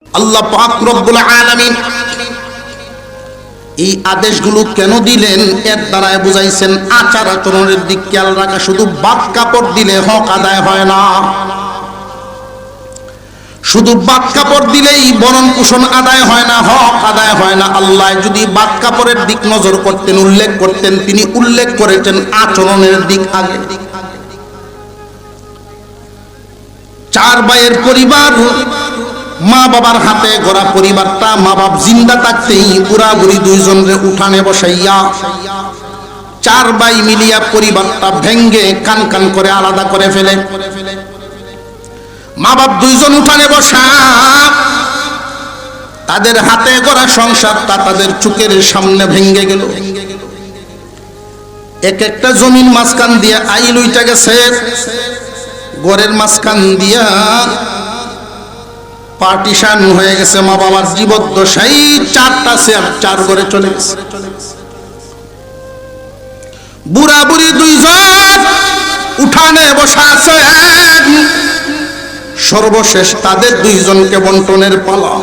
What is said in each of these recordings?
আল্লাহ পাক রব্বুল আলামিন এই আদেশগুলো কেন দিলেন এর দ্বারাই বুঝাইছেন আচার আচরণের দিক খেয়াল রাখা। শুধু বাদ কাপড় দিলে হক আদায় হয় না, শুধু বাদ কাপড় দিলেই বরণ পোষণ আদায় হয় না, হক আদায় হয় না। আল্লাহ যদি বাদ কাপড়ের দিক নজর করতেন, উল্লেখ করতেন, তিনি উল্লেখ করেছেন আচরণের দিক আগে। চার ভাইয়ের পরিবার, মা বাবার হাতে গড়া পরিবারটা, মা বাপ জিন্দা থাকতেই বুড়া বুড়ি দুইজনরে উঠানে বসাইয়া চার ভাই মিলিয়া পরিবারটা ভেঙ্গে কান কান করে আলাদা করে ফেলে। মা বাপ দুইজন উঠানে বসা, তাদের হাতে গড়া সংসারটা তাদের চোখের সামনে ভেঙ্গে গেল। এক একটা জমিন মাঝখান দিয়া আইল উইটা গেছে, ঘরের মাঝখান দিয়া পার্টিশন হয়ে গেছে। মা বাবার জীবদ্দশায় চারটা চেয়ার চার ঘরে চলে গেছে। বুড়া বুড়ি দুইজন উঠানে বসা আছে, সর্বশেষ তাদের দুইজনকে বন্টনের পালা।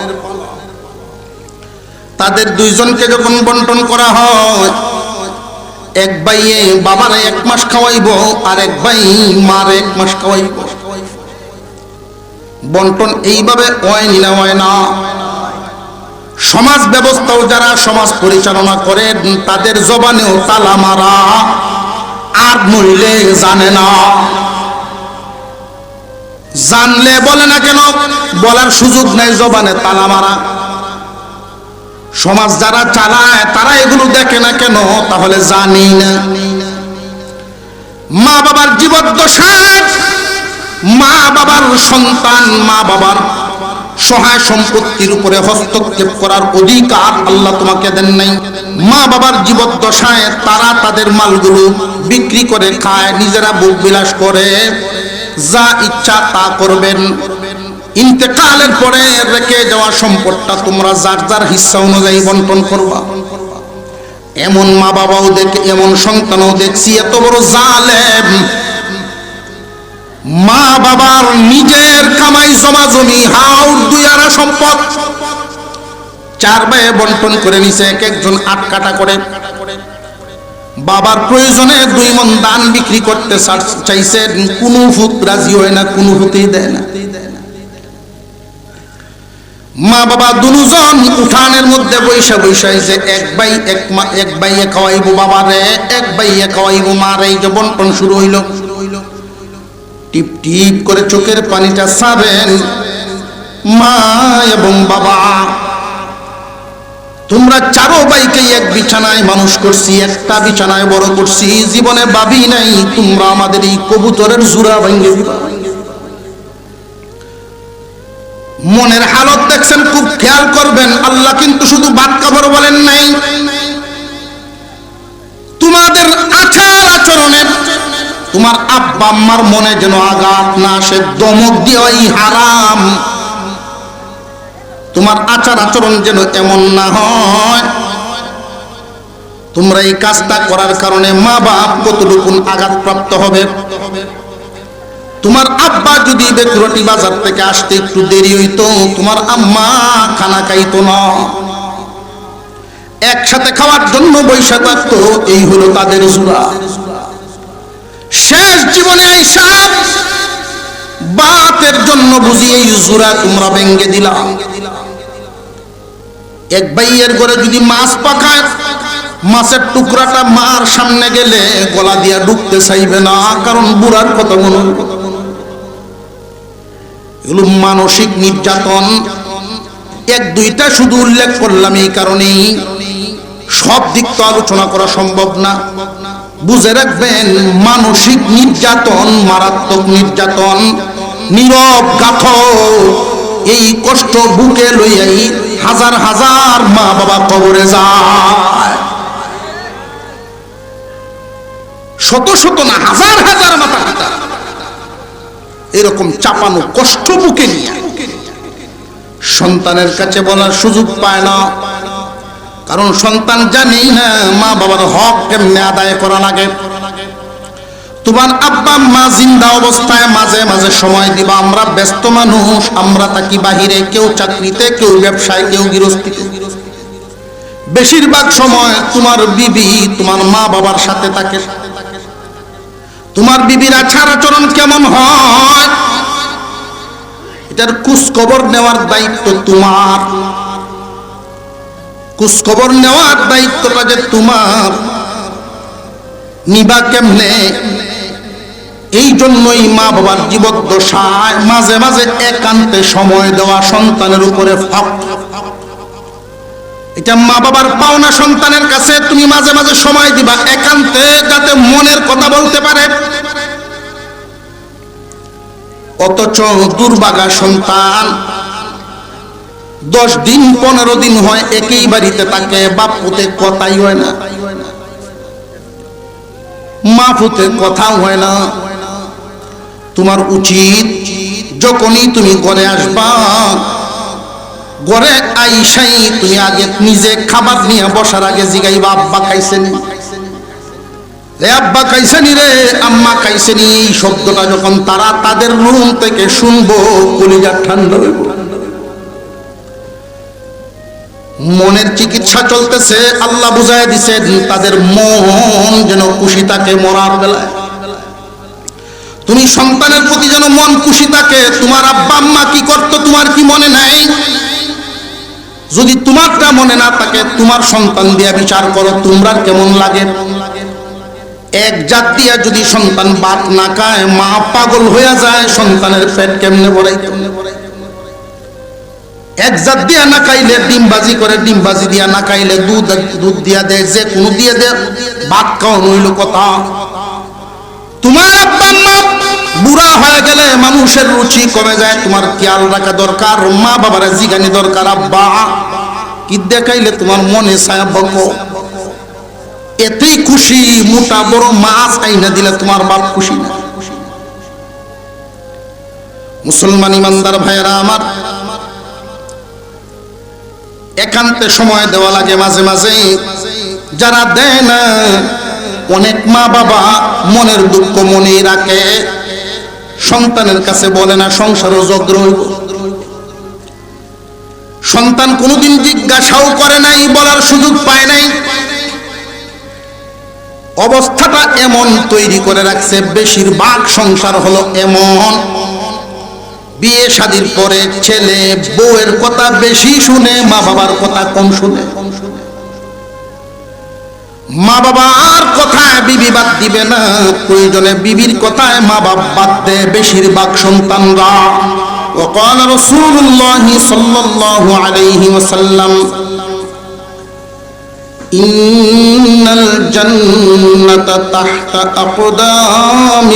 তাদের দুইজনকে যখন বন্টন করা হয়, এক ভাইয়ে বাবারে 1 মাস খাওয়াইব, আর এক ভাই মারে 1 মাস খাওয়াইব। বন্টন এইভাবে হয় না। সমাজ ব্যবস্থাও যারা সমাজ পরিচালনা করেন তাদের জবানেও তালা মারা, আর নইলে জানে না। জানলে বলে না কেন, বলার সুযোগ নেই, জবানে তালা মারা। সমাজ যারা চালায় তারা এগুলো দেখে না কেন, তাহলে জানি না। মা বাবার জীবদ্দশায় মা বাবার সন্তান, মা বাবার সহায় সম্পত্তির উপরে হস্তক্ষেপ করার অধিকার আল্লাহ তোমাকে দেন নাই। মা বাবার জীবদ্দশায় তারা তাদের মালগুলো বিক্রি করে খায়, নিজেরা ভোগ বিলাস করে, যা ইচ্ছা তা করবেন। ইন্তেকালের পরে রেখে যাওয়া সম্পদটা তোমরা যার যার হিস্সা অনুযায়ী বন্টন করবা। এমন মা বাবাও দেখে, এমন সন্তানও দেখছি এত বড় জালেম। মা বাবার নিজের কামাই জমা জমি হাউস দুয়ারা সম্পদ চার ভাইয়ে বন্টন করে নিছে, এক একজন 8 কাটা করে। বাবার প্রয়োজনে 2 মণ ধান বিক্রি করতে চাইছে, কোনো ফুত রাজি হয় না, কোনো ফুতেই দেয় না। মা বাবা দুজন উঠানের মধ্যে বৈশা বৈশাইছে, এক ভাইয়ে খাওয়াইব বাবারে, এক ভাইয়ে খাওয়াইব মারে। এই যে বন্টন শুরু হইল, টিপ টিপ করে চোখের পানিটা ছাড়েন। মা এবং বাবা, তোমরা 4 ভাইকে এক বিছানায় মানুষ করছি, একটা বিছানায় বড় করছি, জীবনে ভাবি নাই তোমরা আমাদের এই কবুতরের জোড়া ভেঙে দিবা। মনের হালত দেখছেন, খুব খেয়াল করবেন। আল্লাহ কিন্তু শুধু বাদ কাপড় বলেন নাই, তোমাদের আচার আচরণের, তোমার আব্বা আম্মার মনে যেন আঘাত না আসে, দমক দেওয়াই হারাম। তোমার আচার আচরণ যেন এমন না হয় তোমরা এই কাজটা করার কারণে মা বাপ কতটুকু আঘাতপ্রাপ্ত হবে। তোমার আব্বা যদি বেকুরটি বাজার থেকে আসতে একটু দেরি হইতো, তোমার আম্মা খানা খাইতো না, একসাথে খাওয়ার জন্য বৈশা থাকতো। এই হলো তাদের জোড়া। শেষ জীবনে আইসা বাতের জন্য বুঝি এই জোড়া তোমরা ভেঙ্গে দিলা। এক ভাইয়ের ঘরে যদি মাছ পাকায়, মাছের টুকরাটা মার সামনে গেলে গলা দিয়া ঢুকতে চাইবে না, কারণ বুড়ার কথা মনে হইব। এগুলো মানসিক নির্যাতন। 1-2টা শুধু উল্লেখ করলাম এই কারণেই, সব দিক তো আলোচনা করা সম্ভব না। বুঝে রাখবেন, মানসিক নির্যাতন মারাত্মক নির্যাতন, নীরব গাথ। এই কষ্ট বুকে লইয়াই হাজার হাজার মা বাবা কবরে যায়, শত শত না হাজার হাজার মাতা পিতা এরকম চাপানো কষ্ট বুকে নিয়ে সন্তানের কাছে বলার সুযোগ পায় না। কারণ সন্তান জানেই না মা বাবার হক কেমনে আদায় করা লাগে। তোমার আব্বা মা জিন্দা অবস্থায় মাঝে মাঝে সময় দিবা। আমরা ব্যস্ত মানুষ, আমরা থাকি বাহিরে, কেউ চাকরিতে, কেউ ব্যবসায়, কেউ গৃহস্থিতে। বেশিরভাগ সময় তোমার বিবি তোমার মা বাবার সাথে থাকে। তোমার বিবির আচার আচরণ কেমন হয় এটার খোঁজখবর নেওয়ার দায়িত্ব তোমার। খোঁজখবর নেওয়ার দায়িত্বটা যে তোমার, নিবা কেমনে? এই জন্যই মা বাবার জীবদ্দশায় মাঝে মাঝে একান্তে সময় দেওয়া সন্তানের উপরে হক। এটা মা বাবার পাওনা। সন্তানের কাছে তুমি মাঝে মাঝে সময় দিবা একান্তে, যাতে মনের কথা বলতে পারে। অথচ দুর্ভাগা সন্তান 10 দিন 15 দিন হয় একই বাড়িতে থাকে, বাপ পুতে কথাই হয় না, মা পুতে কথাও হয় না। তোমার উচিত যখনই তুমি ঘরে আসবা, ঘরে আইসাই তুমি আগে নিজে খাবার নিয়ে বসার আগে জিগাইবা আব্বা খাইছেনি, রে আব্বা খাইছেনি, রে আম্মা খাইছেনি। এই শব্দটা যখন তারা তাদের রুম থেকে শুনবো, কলিজা ঠান্ডা হইব। মনের চিকিৎসা চলতেছে, আল্লাহ বুঝায় দিছেন তাদের মন যেন খুশি থাকে মরার বেলায়। তুমি সন্তানের প্রতি যেন মন খুশি থাকে। তোমার আব্বা আম্মা কি করতো তোমার কি মনে নাই? যদি তোমারটা মনে না থাকে, তোমার সন্তান দিয়া বিচার করো, তোমরা কেমন লাগে? এক জাত দিয়া যদি সন্তান ভাত না খায়, মা পাগল হয়ে যায়, সন্তানের পেট কেমনে ভরে? এক জাত দিয়া না খাইলে ডিমবাজি করে, ডিমবাজি দিয়া না খাইলে দুধ দিয়া দেয়, যে কোনো দিয়ে দেয়, ভাত খাওয়ানো হইল কথা। তোমার আব্বা আম্মা বুড়া হয়ে গেলে মানুষের রুচি কমে যায়, তোমার খেয়াল রাখা দরকার। মা বাবার জিগানি দরকার, আব্বা কি দেখাইলে তোমার মনে ছায়া বকো? এতেই খুশি। মোটা বড় মাছ আইনা দিলে তোমার বাপ খুশি না। মুসলমান ইমানদার ভাইয়েরা আমার, একান্তে সময় দেওয়া লাগে মাঝে মাঝে। যারা দেয় না, অনেক মা বাবা মনের দুঃখ মনেই রাখে, সন্তানের কাছে বলে না, সংসারও জগ্র হইব। সন্তান কোনোদিন জিজ্ঞাসাও করে নাই, বলার সুযোগ পায় নাই। অবস্থাটা এমন তৈরি করে রাখছে, বেশিরভাগ সংসার হলো এমন। বিয়ে শাদীর পরে ছেলে বউয়ের কথা বেশি শুনে, মা বাবার কথা কম শুনে। মা বাবার কথায় বিবি বাদ দিবে না, প্রয়োজনে বিবির কথায় মা বাপ বাদ দেয় বেশিরভাগ সন্তানরা। وقال رسول الله صلى الله عليه وسلم إن الجنة تحت أقدام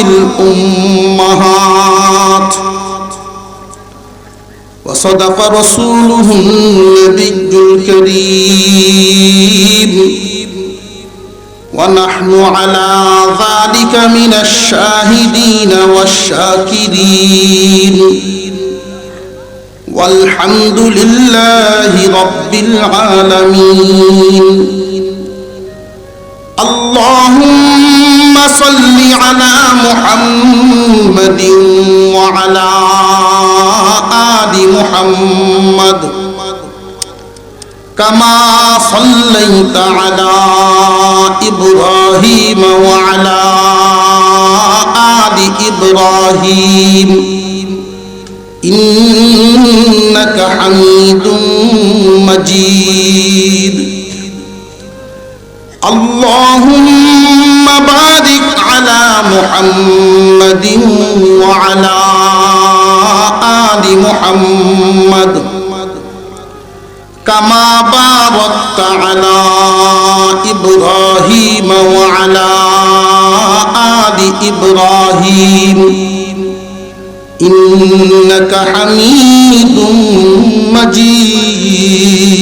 الأمهات وصدق رسوله النبي الكريم ونحن على ذلك من الشاهدين والشاكرين والحمد لله رب العالمين اللهم صل على محمد وعلى آل محمد كما صليت على إبراهيم وعلى آل إبراهيم إنك حميد مجيد اللهم بارك على محمد وعلى آل محمد كما باركت على إبراهيم وعلى آل إبراهيم إنك حميد مجيد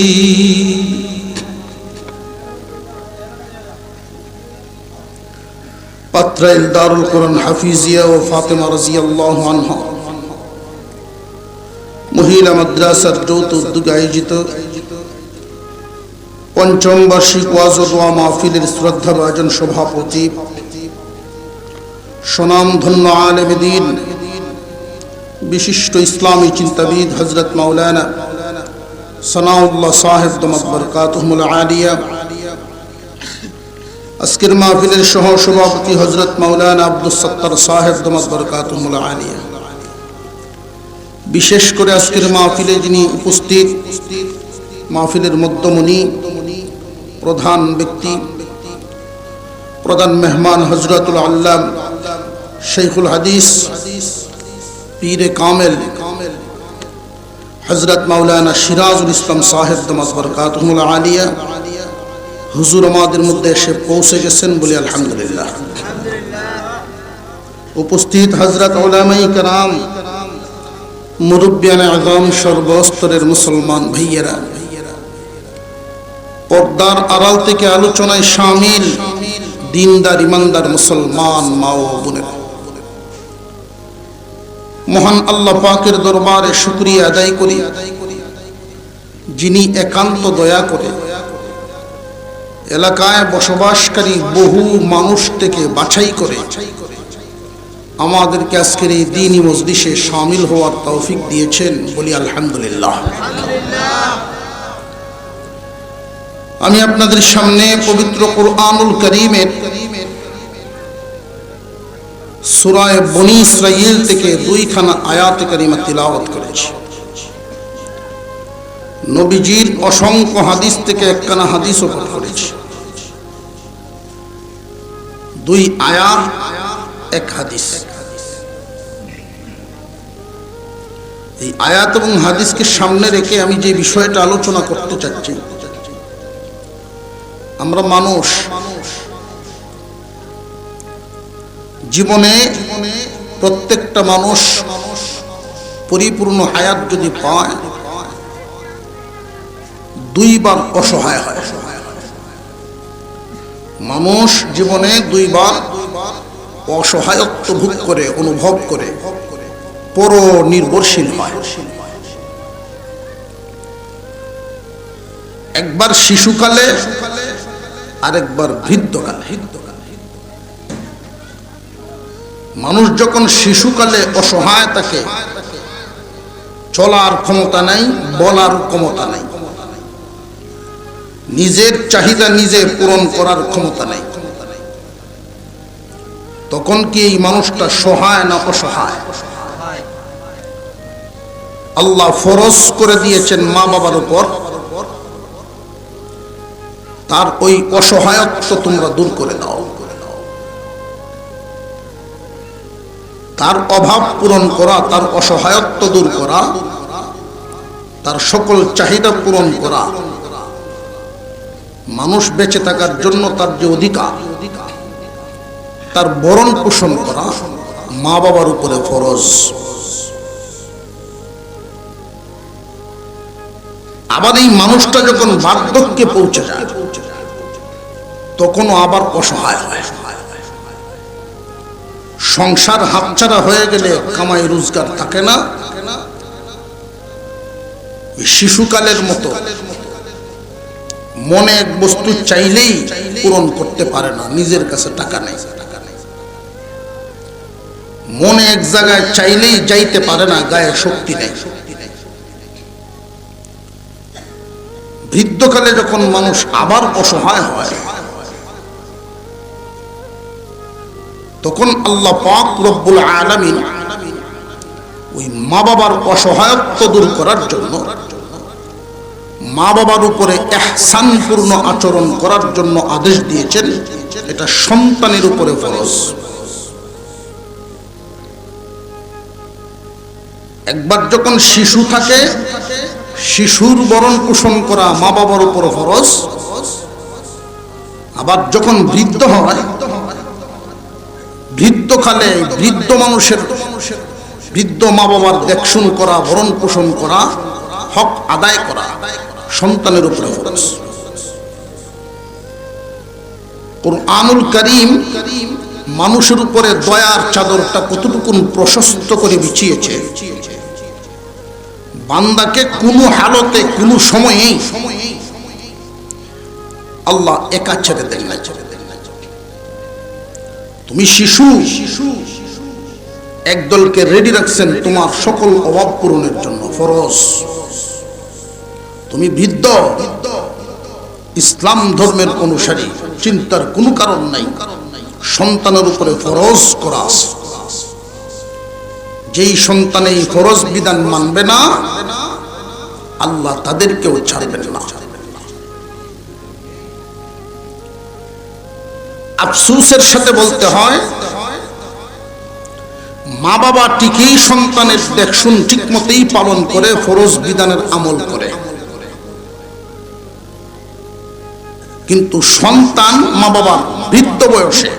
পাত্রাইল দারুল কোরআন হাফিজিয়া ও ফাতেমা রাদিয়াল্লাহু আনহা মহিলা মাদ্রাসার যৌথ উদ্যোগে আয়োজিত পঞ্চম বার্ষিক ওয়াজ ও দোয়া মাহফিলের শ্রদ্ধাভাজন সভাপতি সুনামধন্য আলেম দ্বীন বিশিষ্ট ইসলামী চিন্তাবিদ হযরত মাওলানা সানাউল্লাহ সাহেব দামাত বরকাতুহুল আলিয়া, আজকের মাহফিলের সহ সভাপতি হযরত মাওলানা আব্দুস সত্তার সাহেব দামাত বরকাতুহুল আলিয়া, বিশেষ করে আজকের মাহফিলে যিনি উপস্থিত, মাহফিলের মধ্যমণি, প্রধান ব্যক্তি, প্রধান মেহমান হযরতুল আল্লাম শাইখুল হাদিস পীরে কামেল হযরত মাওলানা সিরাজুল ইসলাম সাহেব দামাত বরকাতুহুল আলিয়া, হুজুর আমাদের মধ্যে এসে পৌঁছে গেছেন বলে আলহামদুলিল্লাহ। উপস্থিত হযরত উলামায়ে কেরাম, মুরব্বিয়ানে আযম, সর্বস্তরের মুসলমান ভাইয়েরা, পর্দার আড়াল থেকে আলোচনায় শামিল দিনদার ইমানদার মুসলমান মা ও বোনেরা, মহান আল্লাহ পাকের দরবারে শুকরিয়া আদায় করি, যিনি একান্ত দয়া করে এলাকায় বসবাসকারী বহু মানুষ থেকে বাছাই করে আমাদেরকে আজকের এই দ্বীনি মজলিসে শামিল হওয়ার তৌফিক দিয়েছেন বলি আলহামদুলিল্লাহ। আমি আপনাদের সামনে পবিত্র কুরআনুল কারীমের সূরা বনী ইসরাঈল থেকে দুইখানা আয়াতে কারিমা তিলাওয়াত করেছি। নবীজির অসংখ্য হাদিস থেকে একখানা হাদিসও পাঠ করেছি। দুই আয়াত, এক হাদিস। এই আয়াত এবং হাদিসকে সামনে রেখে আমি যে বিষয়টা আলোচনা করতে চাচ্ছি, আমরা মানুষ জীবনে প্রত্যেকটা মানুষ পরিপূর্ণ হায়াত যদি পায়, দুইবার অসহায় হয়। মানুষ জীবনে দুইবার অসহায়ত্ব ভোগ করে, অনুভব করে, পর নির্ভরশীল হয়। একবার শিশুকালে, আরেকবার বৃদ্ধকালে। মানুষ যখন শিশুকালে অসহায় থাকে, চলার ক্ষমতা নাই, বলার ক্ষমতা নাই, নিজের চাহিদা নিজে পূরণ করার ক্ষমতা নাই, তখন কি এই মানুষটা সহায় না অসহায়? আল্লাহ ফরজ করে দিয়েছেন মা বাবার উপর, তার ওই অসহায়ত্ব তোমরা দূর করে দাও, তার অভাব পূরণ করা, তার অসহায়ত্ব দূর করা, তার সকল চাহিদা পূরণ করা, মানুষ বেঁচে থাকার জন্য তার যে অধিকার, তার ভরণ পোষণ করা মা বাবার উপরে ফরজ। আবার এই মানুষটা যখন বার্ধক্যে পৌঁছে যায়, তখনও আবার অসহায় হয়। সংসার হাতছাড়া হয়ে গেলে কামাই রোজগার থাকে না, শিশুকালের মতো মনে এক বস্তু চাইলেই পূরণ করতে পারে না, নিজের কাছে টাকা নেই, মনে এক জায়গায় চাইলেই যাইতে পারে না, গায়ে শক্তি নেই। বৃদ্ধকালে যখন মানুষ আবার অসহায় হয়, তখন আল্লাহ পাক রব্বুল আলামিন ওই মা বাবার অসহায়ত্ব দূর করার জন্য, মা বাবার উপরে ইহসানপূর্ণ আচরণ করার জন্য আদেশ দিয়েছেন। এটা সন্তানের উপরে ফরজ। একবার যখন শিশু থাকে, শিশুর ভরণ পোষণ করা মা বাবার উপর ফরজ। আবার যখন বৃদ্ধ হয়, বৃদ্ধকালে বৃদ্ধ মানুষের, বৃদ্ধ মা বাবার দেখশুন করা, ভরণ পোষণ করা, হক আদায় করা সন্তানের উপরে ফরজ। কুরআনুল কারীম মানুষের উপরে দয়ার চাদরটা কতটুকু প্রশস্ত করে বিছিয়েছে, বান্দাকে কোনো হালতে, কোনো সময়েই আল্লাহ একা ছেড়ে দেন না। তো তুমি শিশু, একদলকে রেডি রাখছেন তোমার সকল অভাব পূরণের জন্য, ফরজ। তুমি বৃদ্ধ, ইসলাম ধর্মের অনুসারী, চিন্তার কোনো কারণ নাই, সন্তানের উপরে ফরজ করা আছে। যেই সন্তান এই ফরজ বিধান মানবে না, আল্লাহ তাদেরকেও ছাড়বেন না। আফসোসের সাথে বলতে হয়, মা বাবা ঠিকই সন্তানের দেখশুন ঠিক মতোই পালন করে, ফরজ বিধানের আমল করে, কিন্তু সন্তান মা বাবার বৃদ্ধ বয়সে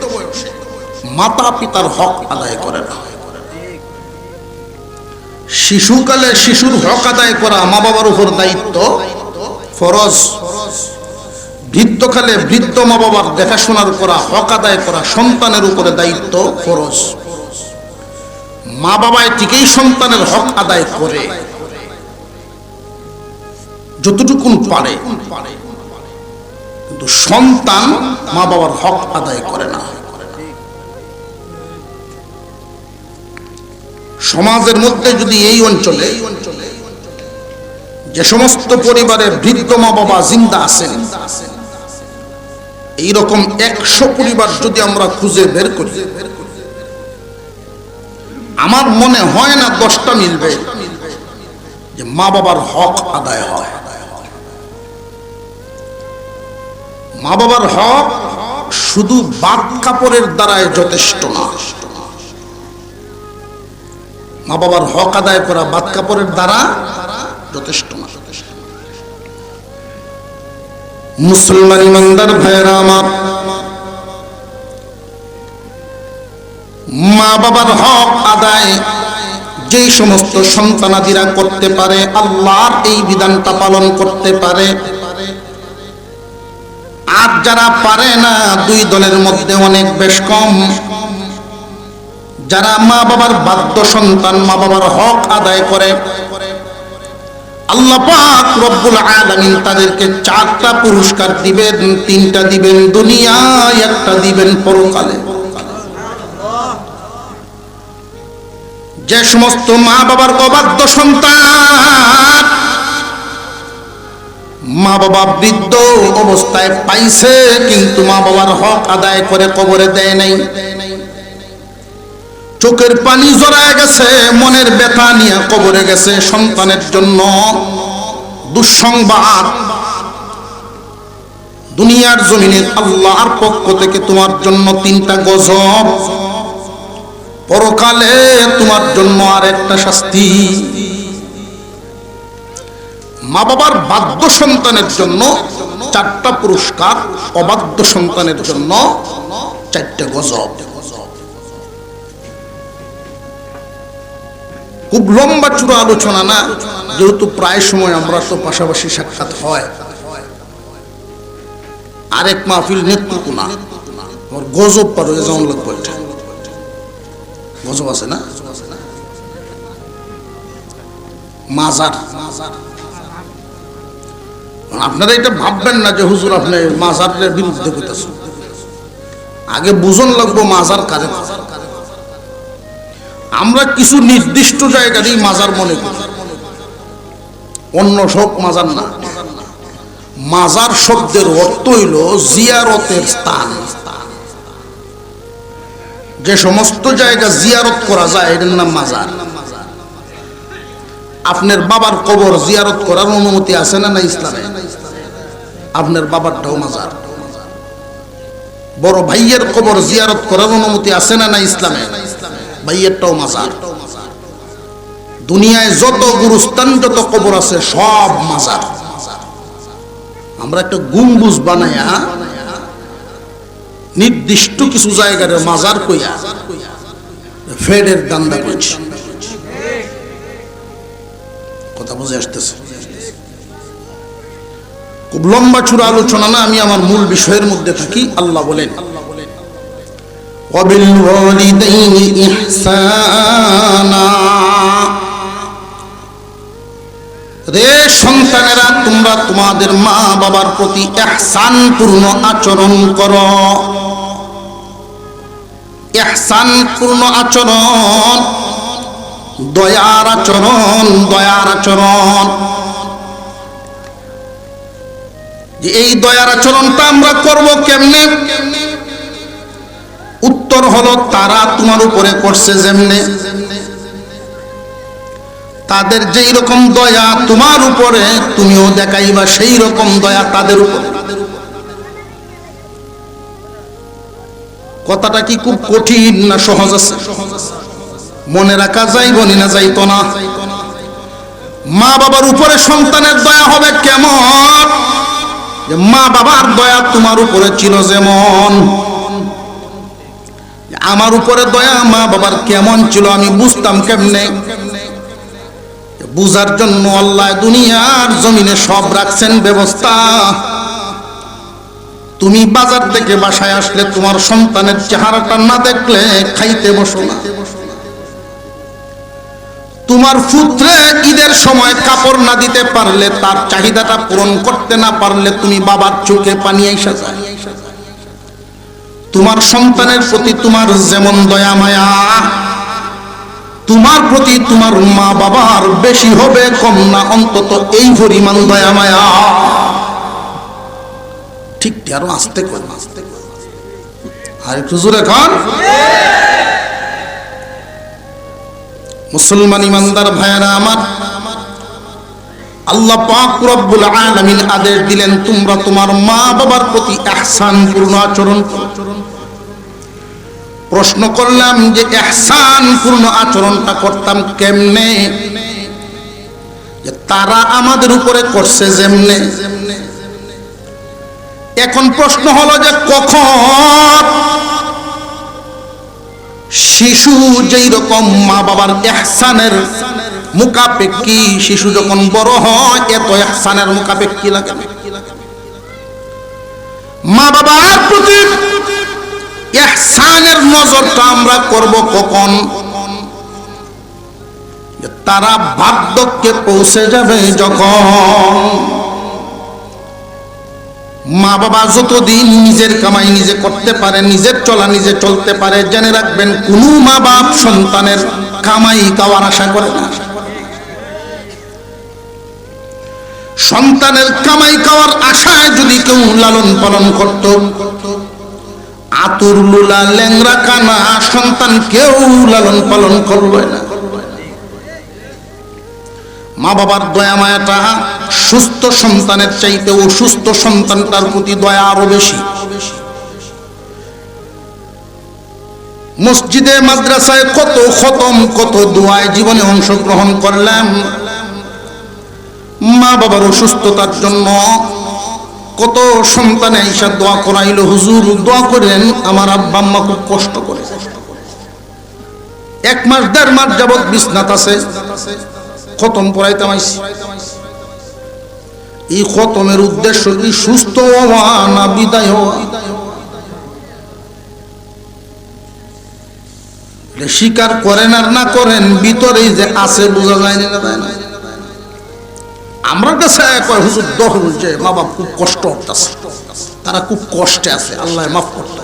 মাতা পিতার হক আদায় করে না। শিশুকালে শিশুর হক আদায় করা মা বাবার উপর দায়িত্ব, ফরজ। বৃদ্ধকালে বৃদ্ধ মা বাবার দেখাশোনার করা, হক আদায় করা সন্তানের উপরে দায়িত্ব, ফরজ। মা বাবাই ঠিকই সন্তানের হক আদায় করে যতটুকু পারে, কিন্তু সন্তান মা বাবার হক আদায় করে না। সমাজের মধ্যে যদি এই অঞ্চলে যে সমস্ত পরিবারে বৃদ্ধ মা বাবা জিন্দা আছেন, এইরকম 100 পরিবার যদি আমরা খুঁজে বের করি, আমার মনে হয় না 10টা মিলবে যে মা বাবার হক আদায় হয়। মা বাবার হক শুধু বাদ কাপড়ের দ্বারাই যথেষ্ট না। মা বাবার হক আদায় করা বাদ কাপড়ের দ্বারা যথেষ্ট না। মুসলমান ইমানদার ভাইরা আমার, মা বাবার হক আদায় যেই সমস্ত সন্তানাদিরা করতে পারে, আল্লাহর এই বিধানটা পালন করতে পারে। আর যারা পারে না, দুই দলের মধ্যে অনেক বেশ কম। যারা মা বাবার বাধ্য সন্তান, মা বাবার হক আদায় করে, আল্লাহ পাক রব্বুল আলামিন তাদেরকে 4টা পুরস্কার দিবেন। 3টা দিবেন দুনিয়ায়, 1টা দিবেন পরকালে। যে সমস্ত মা বাবার অবাধ্য সন্তান, মা বাবা বৃদ্ধ অবস্থায় পাইছে কিন্তু মা বাবার হক আদায় করে কবরে দেয় নাই, চোখের পানি জড়ায় গেছে, মনের ব্যথা নিয়ে কবরে গেছে, সন্তানের জন্য দুঃসংবাদ, দুনিয়ার জমিনে আল্লাহর পক্ষ থেকে তোমার জন্য 3টা গজব, পরকালে তোমার জন্য আর একটা শাস্তি। মা বাবার বাধ্য সন্তানের জন্য 4টা পুরস্কার, অবাধ্য সন্তানের জন্য 4টা গজব। খুব লম্বা চূড়া আলোচনা না, যেহেতু প্রায় সময় আমরা তো পাশাপাশি সাক্ষাৎ হয়। আরেক মাহফিল নেত্রকোনা, আমার গজব পার হয়ে যেমন লাগবে, গজব আছে না, মাজার। আপনারা এটা ভাববেন না যে হুজুর আপনি মাজারের বিরুদ্ধে করতেছেন। আগে বুঝন লাগবো মাজার কারে। আমরা কিছু নির্দিষ্ট জায়গারই মাজার মনে করি, অন্য সব মাজার না। মাজার শব্দের অর্থ হইল জিয়ারতের স্থান। যে সমস্ত জায়গা জিয়ারত করা যায় এটার নাম মাজার। আপনার বাবার কবর জিয়ারত করার অনুমতি আছে না না ইসলামে? আপনার বাবারটাও মাজার। বড় ভাইয়ের কবর জিয়ারত করার অনুমতি আছে না না ইসলামে? ভাইয়েরটাও মাজার। দুনিয়ায় যত গুরুস্থান, যত কবর আছে সব মাজার। আমরা একটা গম্বুজ বানায়া নির্দিষ্ট কিছু জায়গার মাজার কইয়া ফেডের দান্দা করছি। কথা বুঝে আসতেছে? খুব লম্বা চূড়া আলোচনা না, আমি আমার মূল বিষয়ের মধ্যে থাকি। আল্লাহ বলেন, ওয়াবিল ওয়ালিদাইনি ইহসানা, রে সন্তানেরা তোমরা তোমাদের মা বাবার প্রতি ইহসান পূর্ণ আচরণ করো। ইহসানপূর্ণ আচরণ, দয়ার আচরণ, দয়ার আচরণ। যে এই দয়ার আচরণটা আমরা করব কেমনে? উত্তর হলো, তারা তোমার উপরে করছে যেমনে, তাদের যেই রকম দয়া তোমার উপরে, তুমিও দেখাইবা সেই রকম দয়া তাদের উপরে। কথাটা কি খুব কঠিন না সহজ আছে? মনে রাখা যাইব না যাইতো না? মা বাবার উপরে সন্তানের দয়া হবে কেমন? মা বাবার দয়া তোমার উপরে ছিল যেমন, আমার উপরে দয়া মা বাবার কেমন ছিল আমি বুঝতাম কেমনে? বুঝার জন্য আল্লাহ দুনিয়ার জমিনে সব রাখছেন ব্যবস্থা। তুমি বাজার থেকে বাসায় আসলে তোমার সন্তানের চেহারাটা না দেখলে খাইতে বসো না। তোমার পুত্রে ঈদের সময় কাপড় না দিতে পারলে, তার চাহিদাটা পূরণ করতে না পারলে, তুমি বাবার চোখে পানি আইসা যায়। তোমার সন্তানের প্রতি তোমার যেমন দয়া মায়া, তোমার প্রতি তোমার মা বাবার বেশি হবে, কম না, অন্তত এই পরিমাণ দয়া মায়া। ঠিক আরো আস্তে করে, আর একটু জোরে খান। মুসলমান ইমানদার ভাইয়েরা আমার, আল্লাহ পাক রব্বুল আলামিন আদেশ দিলেন, তোমরা তোমার মা বাবার প্রতি ইহসানপূর্ণ আচরণ করো। প্রশ্ন করলাম যে ইহসানপূর্ণ আচরণটা করতাম কেমনে? যে তারা আমাদের উপরে করছে যেমনে। এখন প্রশ্ন হলো যে কখন শিশু যেই রকম মা বাবার ইহসানের মুখাপেক্ষী, শিশু যখন বড় হয় এত ইহসানের মুখাপেক্ষী লাগে। মা বাবার প্রতি ইহসানের নজরটা আমরা করব কখন? তারা বার্ধক্যে পৌঁছে যাবে যখন। মা বাবা যতদিন নিজের কামাই নিজে করতে পারে, নিজের চলা নিজে চলতে পারে, জেনে রাখবেন কোনো মা বাপ সন্তানের কামাই খাওয়ার আশা করে না। সন্তানের কামাই খাওয়ার আশায় যদি কেউ লালন পালন করত, আতুর লুলা ল্যাংরা কানা সন্তান কেউ লালন পালন করবে না। মা বাবার দয়া মায়াটা সুস্থ সন্তানের চাইতে অসুস্থ সন্তানটার প্রতি দয়া আরো বেশি। মসজিদে মাদ্রাসায় কত খতম, কত দোয়ায় জীবনে অংশগ্রহণ করলাম। মা বাবার অসুস্থতার জন্য কত সন্তানে এসে দোয়া করাইল, হুজুর দোয়া করেন, আমার আব্বা আম্মা খুব কষ্ট করে। 1 মাস 1.5 মাস যাবৎ বিছনাত আছে, খতম পড়াইতাম আইছি। এই খতমের উদ্দেশ্য কি সুস্থ হওয়া না বিদায় হওয়া? স্বীকার করেন আর না করেন, ভিতরেই যে আছে বোঝা যায় না। আমরা কাছে হুজুর দোয়া বলছে, মা বাপ খুব কষ্ট হচ্ছে, তারা খুব কষ্টে আছে, আল্লাহ মাফ করতে।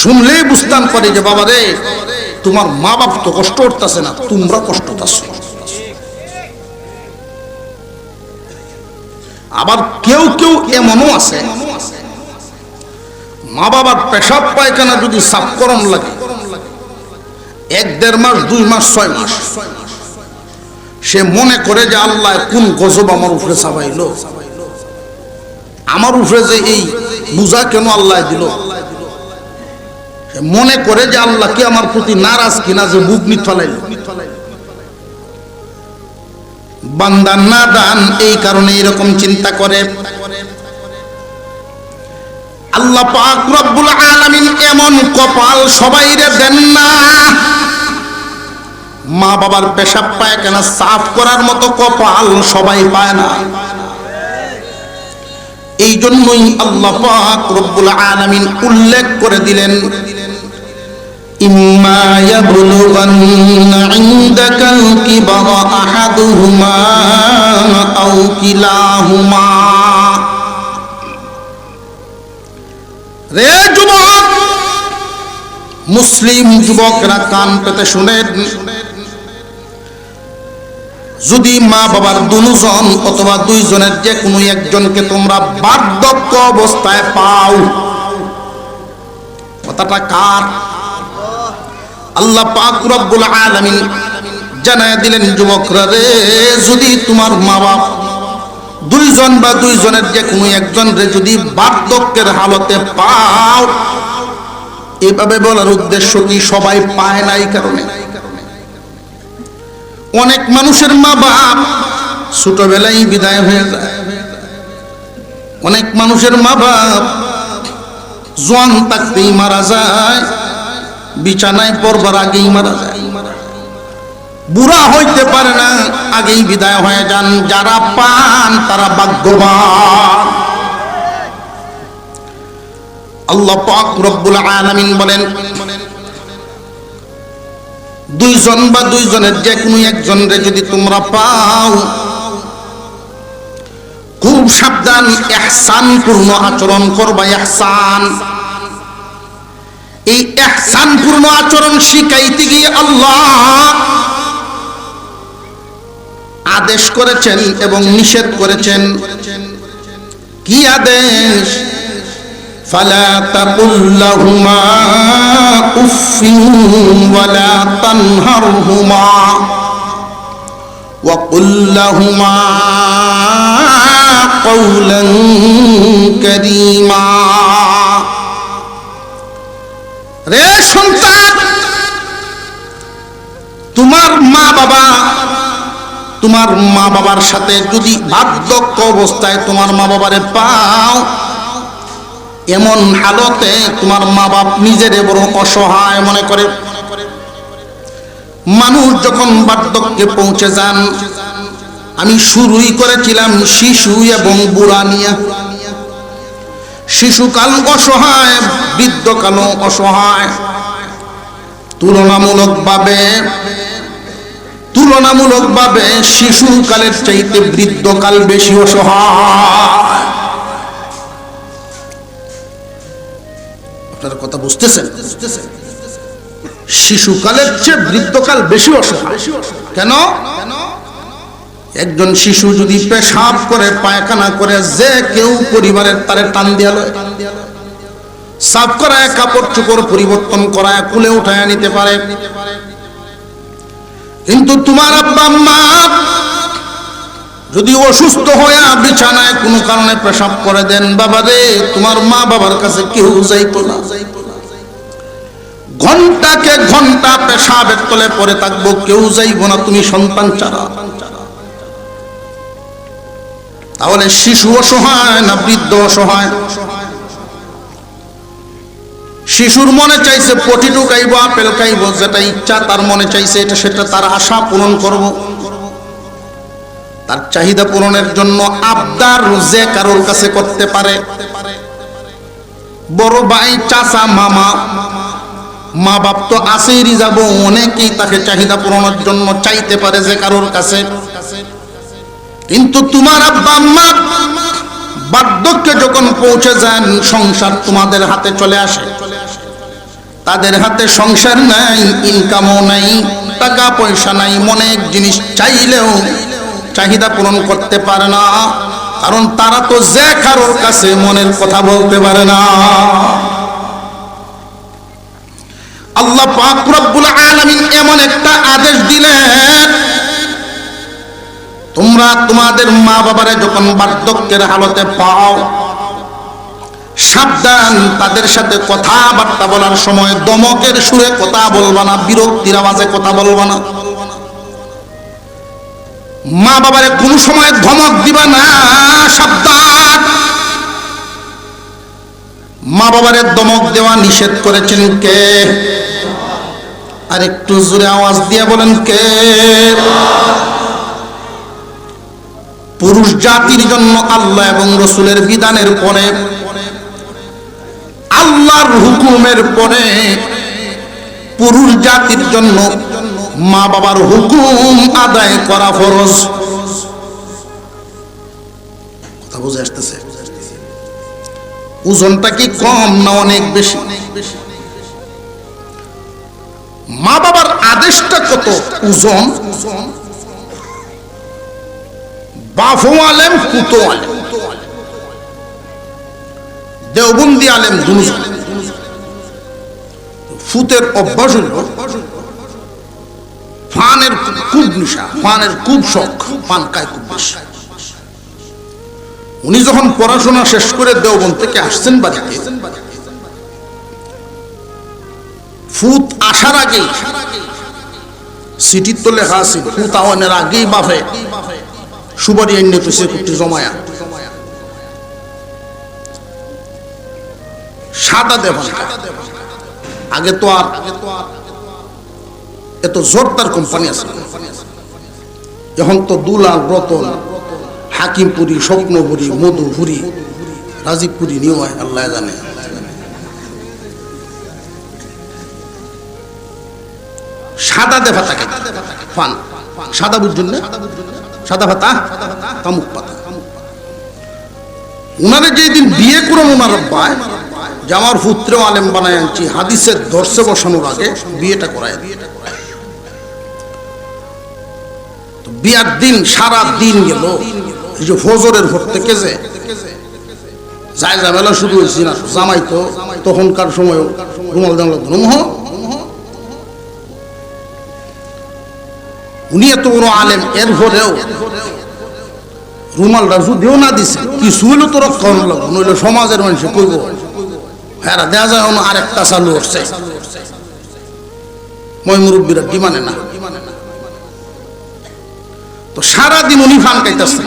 শুনলেই বুঝতাম পারি যে বাবা রে, তোমার মা বাপ তো কষ্ট করতেছে না, তোমরা কষ্ট করতেছো। আবার কেউ কেউ এমনও আছে, মা বাবার পেশাব পায়খানা যদি সাফ করন লাগে 1-1.5 মাস, 2 মাস, 6 মাস, সে মনে করে যে আল্লাহ কোন গজব আমার উপরে চাপাইলো, আমার উপরে যে এই বুঝা কেন আল্লাহ দিল। সে মনে করে যে আল্লাহ কি আমার প্রতি নারাজ কিনা, যে বুক নিথলাইল। বান্দা নাদান, এই কারণে এরকম চিন্তা করে। আল্লাহ পাক রব্বুল আলামিন এমন কপাল সবাইরে দেন না। মা বাবার পেশাব পায়খানা সাফ করার মতো কপাল সবাই পায় না। এই জন্যই আল্লাহ পাক রব্বুল আলামিন উল্লেখ করে দিলেন, ইম্মা ইয়াবলুগান্না ইনদাকাল কিবারা আহাদুহুমা আও কিলাহুমা। রে যুবক, মুসলিম যুবকরা কান পেতে শুনেন, যদি মা বাবার দুজন অথবা দুইজনের যে কোনো একজনকে তোমরা বার্ধক্য অবস্থায় পাও, কথাটা কার? আল্লাহ পাক রব্বুল আলামিন জানায় দিলেন, যুবকরা রে, যদি তোমার মা বাপ দুইজন বা দুইজনের যে কোনো একজন রে যদি বার্ধক্যের হালতে পাও, এভাবে বলার উদ্দেশ্য কি সবাই পায় না এই কারণে। অনেক মানুষের মা বাপ ছোটবেলায় বিদায় হয়ে যায়, অনেক মানুষের মা বাপ জোয়ান থাকতেই মারা যায়, বিছানায় পড়বার আগেই মারা যায়, বুড়া হইতে পারে না, আগেই বিদায় হয়ে যান। যারা পান তারা ভাগ্যবান। আল্লাহ পাক রব্বুল আলামিন বলেন, দুইজন বা দুইজনের যে কোনো একজনরে যদি তোমরা পাও, খুব সাবধান, ইহসান পূর্ণ আচরণ করবা। ইহসান, এই ইহসান পূর্ণ আচরণ শিখাইতে গিয়ে আল্লাহ আদেশ করেছেন এবং নিষেধ করেছেন। কি আদেশ? ফালা তাকুল লাহুমা উফিন ওয়ালা তানহারহুমা ওয়া কুল লাহুমা কওলান কারীমা। রে সন্তান, তোমার মা বাবার সাথে যদি বার্ধক্য অবস্থায় তোমার মা বাবারে পাও, এমন হালতে তোমার মা বাপ নিজেরে বড় অসহায় মনে করে। মানুষ যখন বার্ধক্যে পৌঁছে যান, আমি শুরুই করেছিলাম শিশু এবং বুড়া নিয়ে। শিশুকাল অসহায়, বৃদ্ধকালও অসহায়। তুলনামূলকভাবে শিশুকালের চাইতে বৃদ্ধকাল বেশি অসহায়। আপনারা কথা বুঝতেছেন? শিশুকালের চেয়ে বৃদ্ধকাল বেশি অসহায়। কেন? একজন শিশু যদি পেশাব করে, পায়খানা করে, যে কেউ পরিবারের তারে টান দিয়া লয়, সাফ করায়, কাপড় চোপড় পরিবর্তন করায়, কুলে উঠায় নিতে পারে। কিন্তু তোমার আব্বা আম্মা যদি অসুস্থ হয়ে বিছানায় কোনো কারণে পেশাব করে দেন, বাবা রে, তোমার মা বাবার কাছে কেউ যাইতো না। ঘন্টাকে ঘন্টা পেশাবের তলে পড়ে থাকবো, কেউ যাইবো না, তুমি সন্তান ছাড়া। তাহলে শিশু অসহায় না বৃদ্ধ অসহায়? শিশুর মনে চাইছে পটিটু খাইবো, আপেল খাইবো, যেটা ইচ্ছা তার মনে চাইছে এটা সেটা তার আশা পূরণ করব। তার চাহিদা পূরণের জন্য আবদার যে কারোর কাছে করতে পারে। বড় ভাই, চাচা, মামা, মা বাপ তো আছেই রিজার্ভ, অনেকেই তাকে চাহিদা পূরণের জন্য চাইতে পারে যে কারোর কাছে। কিন্তু তোমার আব্বা আম্মা বার্ধক্যে যখন পৌঁছে যান, সংসার তোমাদের হাতে চলে আসে। তাদের হাতে সংসার নাই, ইনকামও নাই, টাকা পয়সা নাই, অনেক জিনিস চাইলেও চাহিদা পূরণ করতে পারে না, কারণ তারা তো যে কারোর কাছে মনের কথা বলতে পারে না। আল্লাহ পাক রব্বুল আলামিন এমন একটা আদেশ দিলেন, তোমরা তোমাদের মা বাবারে যখন বার্ধক্যের হালতে পাও, সাবধান, তাদের সাথে কথাবার্তা বলার সময় দমকের সুরে কথা বলবা না, বিরক্তির আওয়াজে কথা বলবা না। মা বাবারে কোনো সময় ধমক দিবা না, সাবধান। মা বাবারে ধমক দেওয়া নিষেধ করেছেন কে? আর একটু জোরে আওয়াজ দিয়ে বলেন কে? পুরুষ জাতির জন্য আল্লাহ এবং রসুলের বিধানের পরে, আল্লাহর হুকুমের পরে পুরুষ জাতির জন্য মা বাবার হুকুম আদায় করা ফরজ। কথা বুঝে আসতেছে? ওজনটা কি কম না অনেক বেশি? মা বাবার আদেশটা কত ওজন, বাপও আলেম পুতো আলেম, দেওবন্দি আলেম দুজন। ফুতের অভ্যাস হল ফানের খুব নেশা, ফানের খুব শখ, পান খায় খুব বেশি। উনি যখন পড়াশোনা শেষ করে দেওবন্দ থেকে আসছেন বাড়িতে, ফুত আসার আগে সিটির তো লেখা আছে ফুত আওয়ানের আগেই বাপে সুবারি এনে তো সে কুটি জমায়া সাদা দেওয়ান। আগে তো আর এত জোরদার কোম্পানি আছে, এখন তো দুলাল, রতন, হাকিমপুরি, স্বপ্নপুরি, মধুপুরি, রাজীবপুরি নিয়ে হয় আল্লাহ জানে। সাদা দেফা থাকে ফান, সাদা বুঝছেন না, সাদা পাতা, তামুক পাতা। উনারে যেদিন বিয়ে করুন উনার আব্বায় যে আমার পুত্র আলেম বানায় আনছি, হাদিসের ধর্ষে বসানোর আগে বিয়েটা করায়। বিয়ার দিন সারা দিন গেল, এই যে ফজরের ভোর থেকে যে যায় ঝামেলা শুরু হয়েছি না, জামাই তো তখনকার সময় রুমাল জানল ধর্ম। উনি এত বড় আলেম, এর ভরেও রুমালটা যদিও না দিছে কিছু হইলে তো রক্ষা হলো, নইলে সমাজের মানুষ করবো হ্যাঁ দেখা যায় আরেকটা চালু হচ্ছে। মই মুরব্বীরা কি মানে না, তো সারাদিন উনি ফান খাইতেছেন।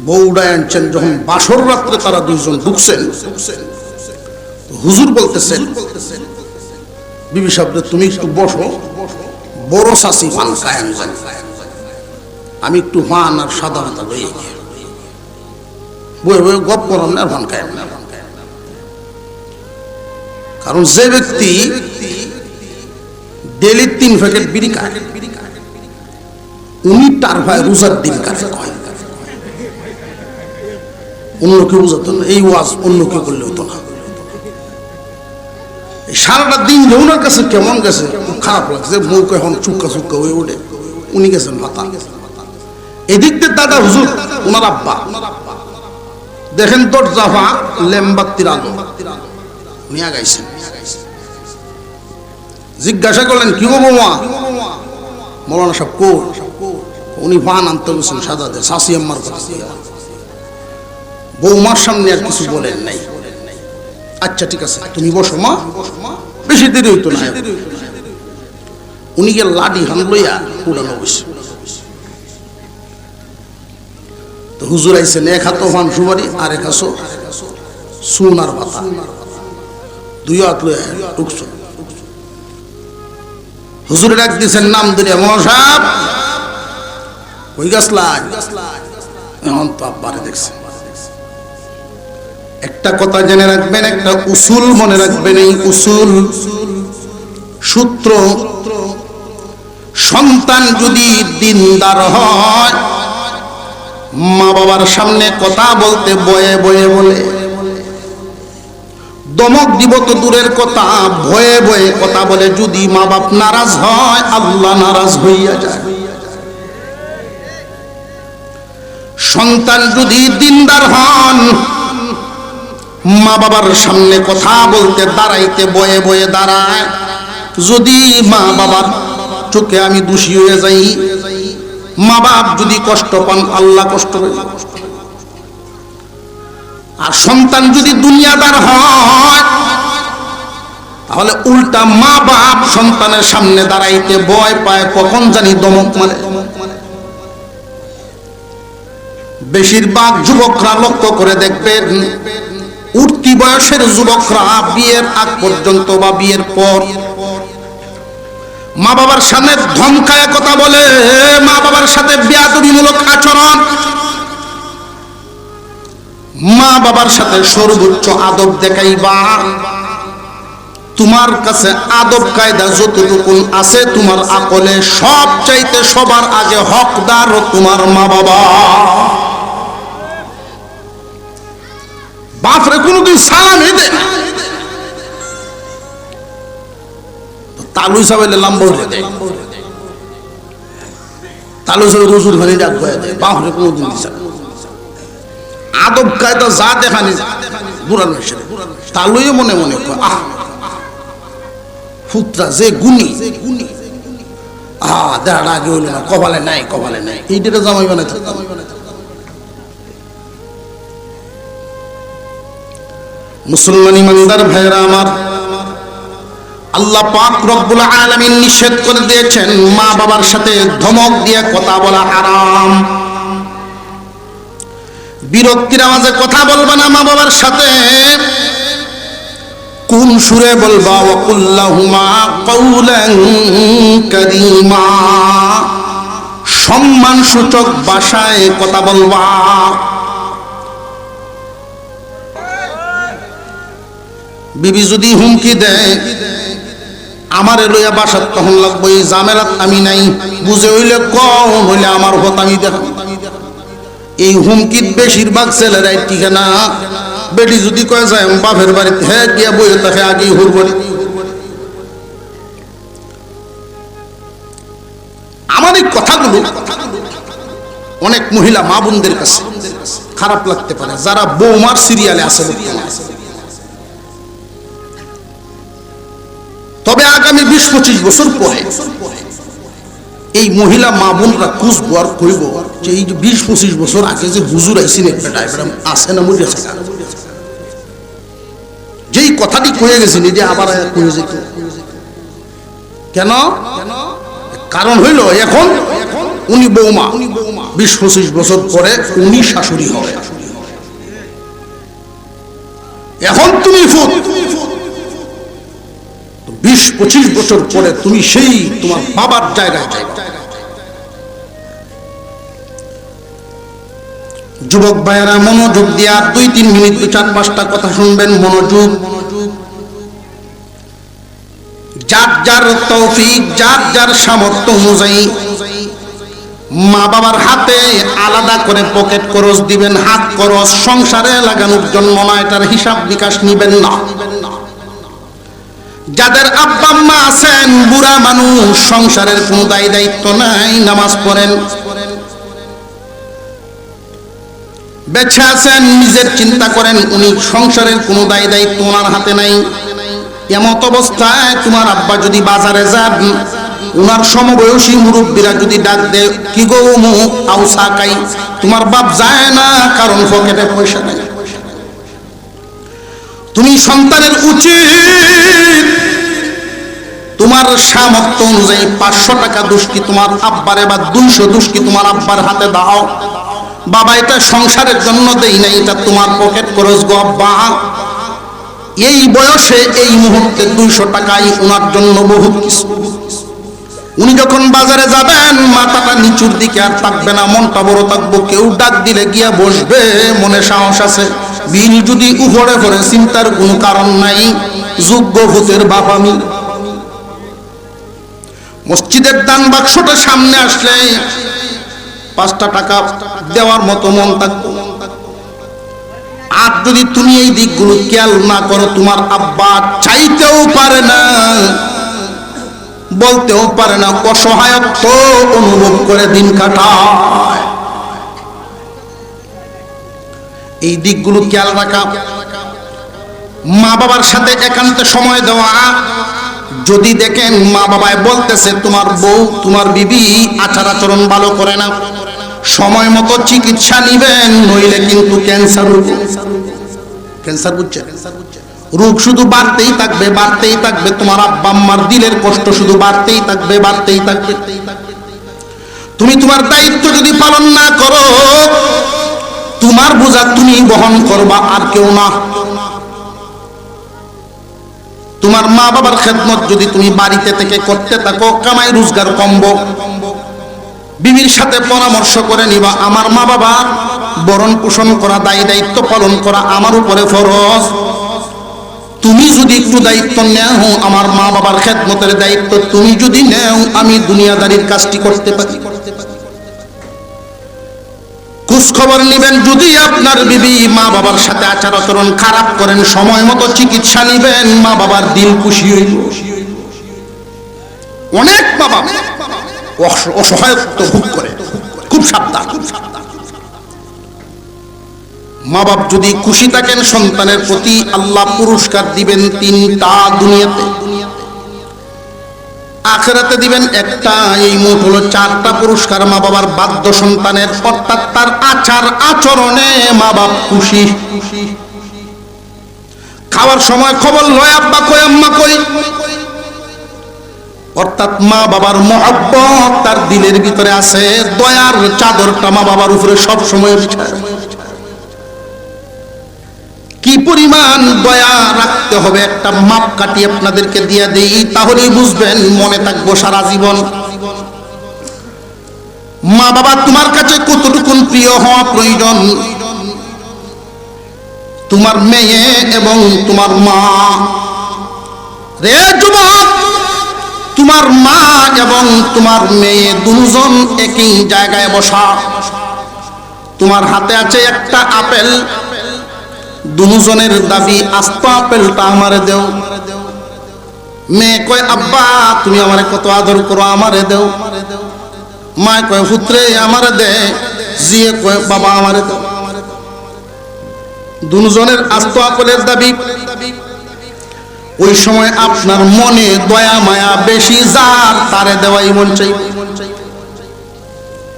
বউডায় আনছেন, যখন বাসর রাত্রে তারা দুইজন ঢুকছেন, হুজুর বলতেছেন বিবি সাহেব তুমি একটু বসো, বড় শাসি ফান খায় আমি একটু ফান আর সাদা মাথা লই বই বই গপ করাম না, ফান খায় না। কারণ যে ব্যক্তি ডেলি 3 প্যাকেট বিড়ি খায়, উনি তার ভাই রোজার দিন কাটে কয়, অন্য কেউ বুঝাতো না। এই ওয়াজ অন্য কেউ করলে হতো না। সারাটা দিন যে ওনার কাছে কেমন গেছে, খুব খারাপ লাগছে, মুখ এখন চুক্কা চুক্কা হয়ে ওঠে। উনি গেছেন ভাতা, এদিক দিয়ে দাদা হুজুর ওনার আব্বা দেখেন তোর জাফা লেম্বাত্তির আলো নিয়ে গাইছেন। জিজ্ঞাসা করলেন কি গো বৌমা, মৌলানা সাহেব কো? উনি পান আনতে গেছেন সাদা দে, শাসি আম্মার কথা। বৌমার সামনে আর কিছু বলেন নাই। আচ্ছা ঠিক আছে তুমি বসো মা, বেশি দেরি হইতো না। উনি গিয়ে লাডি হান লইয়া উড়ানো বসে। তো হুজুর আইছেন, এক হাত ফান সুবারি আর এক হাত সোনার পাতা, দুই হাত লইয়া ঢুকছো। হুজুরে ডাক দিয়েছেন নাম ধরে, মৌলানা সাহেব কই গেছলাই? এখন তো আব্বারে দেখছেন। একটা কথা জেনে রাখবেন, একটা উসুল মনে রাখবেন, এই উসুল সূত্র, সন্তান যদি দিনদার হয়, মা বাবার সামনে কথা বলতে বয়ে বয়ে বলে, দমক দিব তো দূরের কথা, ভয়ে ভয়ে কথা বলে। যদি মা বাপ নারাজ হয়, আল্লাহ নারাজ হইয়া যায়। সন্তান যদি দিনদার হন, মা বাবার সামনে কথা বলতে দাঁড়াইতে বয়ে বয়ে দাঁড়ায়। যদি মা বাবার চোখে আমি দোষী হয়ে যাই, মা বাপ যদি কষ্ট পান, আল্লাহ কষ্ট পায়। আর সন্তান যদি দুনিয়াদার হয়, তাহলে উল্টা মা বাপ সন্তানের সামনে দাঁড়াইতে ভয় পায়, কখন জানি দমক মানে। বেশিরভাগ যুবকরা লক্ষ্য করে দেখবেন, উঠতি বয়সের যুবকরা বিয়ের আগ পর্যন্ত বা বিয়ের পর মা বাবার সামনে ধমকায় কথা বলে, মা বাবার সাথে বেয়াদবিমূলক আচরণ, মা বাবার সাথে সর্বোচ্চ আদব দেখাইবা। তোমার কাছে আদব কায়দা যতটুকু আছে তোমার আকলে, সব চাইতে সবার আগে হকদার তোমার মা বাবা। বাপরে কোনদিন সালামই দেয় না। তালু হিসাবে লম্বা হয়ে দেয়, তালু হিসাবে রসুর খানি ডাক হয়ে দেয়, বাহরে কোনো দিন দিছে আদব কায়দা যা দেখানি বুড়ানো হিসেবে তালুই মনে মনে আহ ফুতরা যে গুণী দেখাটা আগে হইল না, কপালে নাই কপালে নাই, এইটা জামাই বানাই থাকতাম। মুসলমান ইমানদার ভাইরা আমার, আল্লাহ পাক রব্বুল আলামিন নিষেধ করে দিয়েছেন মা বাবার সাথে ধমক দিয়ে কথা বলা হারাম। বিরক্তির আওয়াজে কথা বলবা না মা বাবার সাথে, কোন সুরে বলবা? ওয়াকুল্লাহুমা কাউলান কারীমা, সম্মান সূচক ভাষায় কথা বলবা। বিবি যদি হুমকি দেয় আমারে লইয়া বাসাত তখন লাগবো, এই জামেলাত আমি নাই, বুঝে হইলে কম হইলে আমার হত আমি দেখ। এই হুমকির বেশিরভাগ ছেলেরাই টিকে না। বেটি যদি কয়ে যায় বাপের বাড়িতে, হ্যাঁ গিয়া বইয়ে তাকে আগেই হুর করি। আমার এই কথাগুলো অনেক মহিলা মা বোনদের কাছে খারাপ লাগতে পারে, যারা বৌমার সিরিয়ালে আছে। তবে আগামী 20-25 বছর পরে এই মহিলা মা বোনরা খুঁজবো আর কইব যে এই 20-25 বছর আগে যে হুজুর আইসিলেন বেটা এবার আসে না মরে আছে, যেই কথাটি কয়ে গেছেন যে আবার কয়ে যেত কেন? কারণ হইল এখন উনি বৌমা, 20-25 বছর পরে উনি শাশুড়ি হবে। এখন তুমি ফুট, 20-25 বছর পরে তুমি সেই তোমার বাবার জায়গায় যাবে। যুবক ভাইয়েরা মনোযোগ দিয়া 2-3 মিনিট 4-5টা কথা শুনবেন, মনোযোগ। যার যার তৌফিক, যার যার সামর্থ্য অনুযায়ী মা বাবার হাতে আলাদা করে পকেট খরচ দিবেন, হাত খরচ সংসারে লাগানোর জন্য না, এটার হিসাব বিকাশ নিবেন না। যাদের আব্বা আম্মা আছেন বুড়া মানুষ, সংসারের কোনো দায়িত্ব নাই, নামাজ পড়েন, বেঁচে আছেন, নিজের চিন্তা করেন, উনি সংসারের কোনো দায়িত্ব ওনার হাতে নাই। এমত অবস্থায় তোমার আব্বা যদি বাজারে যান, উনার সমবয়সী মুরব্বীরা যদি ডাক দে কি গো মুখ আউসা কাই, তোমার বাপ যায় না, কারণ পকেটে পয়সা নাই। তুমি সন্তানের উচিত তোমার সামর্থ্য অনুযায়ী 500 টাকা দুষ্কি তোমার আব্বারে বা 200 দুষ্কি তোমার আব্বার হাতে দাও। বাবা এটা সংসারের জন্য দেই নাই, এটা তোমার পকেট খরচ গো আব্বা। এই বয়সে এই মুহূর্তে 200 টাকাই ওনার জন্য বহুত কিছু। উনি যখন বাজারে যাবেন মাথাটা নিচুর দিকে আর থাকবে না, মনটা বড় থাকবো। কেউ ডাক দিলে গিয়া বসবে, মনে সাহস আছে। বিল যদি উপরে পড়ে চিন্তার কোনো কারণ নাই, যোগ্য ভূতের বাপ আমি। মসজিদের দান বাক্সটা সামনে আসলে 5টা টাকা দেওয়ার মতো মন থাকতো। আর যদি তুমি এই দিকগুলো খেয়াল না করো, তোমার আব্বা চাইতেও পারে না, বলতেও পারে না, অসহায়ত্ব অনুভব করে দিন কাটায়। এই দিকগুলো খেয়াল রাখা, মা বাবার সাথে একান্তে সময় দেওয়া। যদি দেখেন মা বাবায় বলতেছে তোমার বউ তোমার বিবি আচার আচরণ ভালো করে না, সময় মতো চিকিৎসা নিবেন, নইলে কিন্তু ক্যান্সার রোগ। ক্যান্সার বুঝছে, রোগ শুধু বাড়তেই থাকবে, বাড়তেই থাকবে। তোমার আব্বা আম্মার দিলের কষ্ট শুধু বাড়তেই থাকবে, বাড়তেই থাকবে। তুমি তোমার দায়িত্ব যদি পালন না করো, তোমার বোঝা তুমি বহন করবা, আর কেউ না। তোমার মা বাবার খেদমত যদি তুমি বাড়িতে থেকে করতে থাকো, কামাই রোজগার কমবো। বিবির সাথে পরামর্শ করে নিবা, আমার মা বাবার বরণ পোষণ করা, দায়িত্ব পালন করা আমার উপরে ফরজ। তুমি যদি একটু দায়িত্ব নেও, আমার মা বাবার খেদমতের দায়িত্ব তুমি যদি নেও, আমি দুনিয়াদারির কাজটি করতে পারি। খোঁজ খবর নিবেন, যদি আপনার বিবি মা বাবার সাথে আচার আচরণ খারাপ করেন, সময় মতো চিকিৎসা নিবেন, মা বাবার দিল খুশি হইব। অনেক মা বাবা অসহায়ত্ব ভোগ করে, খুব সাবধান। মা বাপ যদি খুশি থাকেন সন্তানের প্রতি, আল্লাহ পুরস্কার দিবেন তিনটা দুনিয়াতে, আখিরাতে দিবেন একটা। এই মোট হলো চারটা পুরস্কার মা বাবার বাধ্য সন্তানের, অর্থাৎ তার আচার আচরণে মা বাপ খুশি। খাওয়ার সময় খবর লয় আব্বা কই আম্মা কই, অর্থাৎ মা বাবার মহব্বত তার দিলের ভিতরে আছে। দয়ার চাদরটা মা বাবার উপরে সব সময় বিছায়। কি পরিমাণ দয়া রাখতে হবে একটা মাপ কাটি আপনাদেরকে দিয়ে দেই, তাহলেই বুঝবেন, মনে থাকবো সারা জীবন। মা বাবা তোমার কাছে কতটুকুন প্রিয় হওয়া প্রয়োজন। তোমার মেয়ে এবং তোমার মা, রে যুবক, তোমার মা এবং তোমার মেয়ে দুজন একই জায়গায় বসা। তোমার হাতে আছে একটা আপেল, দুজনের দাবি আস্ত আপেলটা আমারে দেও। মেয়ে কয় আব্বা তুমি আমারে কত আদর করো, আমারে দেও। মা কয় পুত্রে আমারে দে, জিয়ে কয় বাবা আমারে দেও। দুজনের আস্ত আপেলের দাবি। ওই সময় আপনার মনে দয়া মায়া বেশি, যার তারে দেওয়াই মন চাই,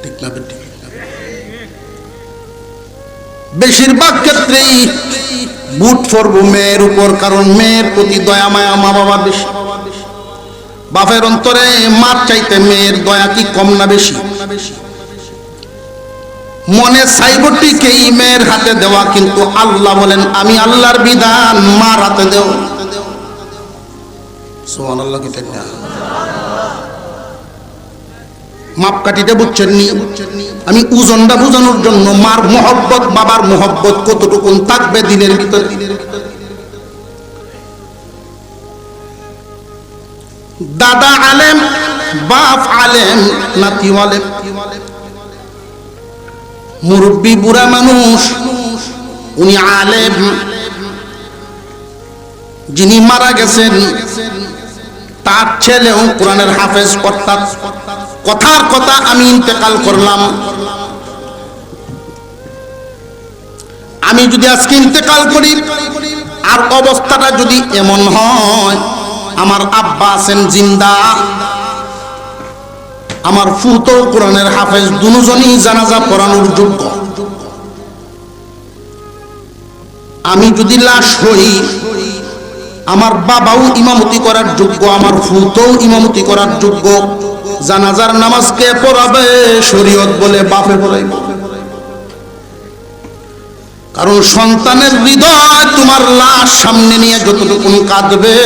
ঠিক না? বেশিরভাগ ক্ষেত্রেই বুট পড়বো মেয়ের উপর, কারণ মেয়ের প্রতি দয়া মায়া মা বাবা বেশি। বাপের অন্তরে মার চাইতে মেয়ের দয়া কি কম না বেশি? মনে সাইবটিকেই মেয়ের হাতে দেওয়া, কিন্তু আল্লাহ বলেন আমি আল্লাহর বিধান মার হাতে দেও। সুবহানাল্লাহ কি ঠিক না? মাপকাঠিটা বুঝছেন নি? আমি ওজনটা বোঝানোর জন্য, মার মোহব্বত বাবার মোহব্বত কতটুকু থাকবে দিনের ভিতরে। দাদা আলেম, বাপ আলেম, নাতি আলেম, মুরব্বী বুড়া মানুষ উনি আলেম। যিনি মারা গেছেন তার ছেলেও কোরআনের হাফেজ, অর্থাৎ কথার কথা আমি ইন্তেকাল করলাম। আমি যদি আজকে ইন্তেকাল করি আর অবস্থাটা যদি এমন হয়, আমার আব্বা আছেন জিন্দা, আমার ফুতো কোরআনের হাফেজ, দুজনই জানাজা পড়ানোর যোগ্য। আমি যদি লাশ হই, আমার বাবাও ইমামতি করার যোগ্য, আমার ফুতোও ইমামতি করার যোগ্য। জানাজার নামাজ কে পড়াবে? শরীয়ত বলে বাপে পড়াইবে। কারণ সন্তানের হৃদয় তোমার লাশ সামনে নিয়ে যতটুকু কাঁদবে,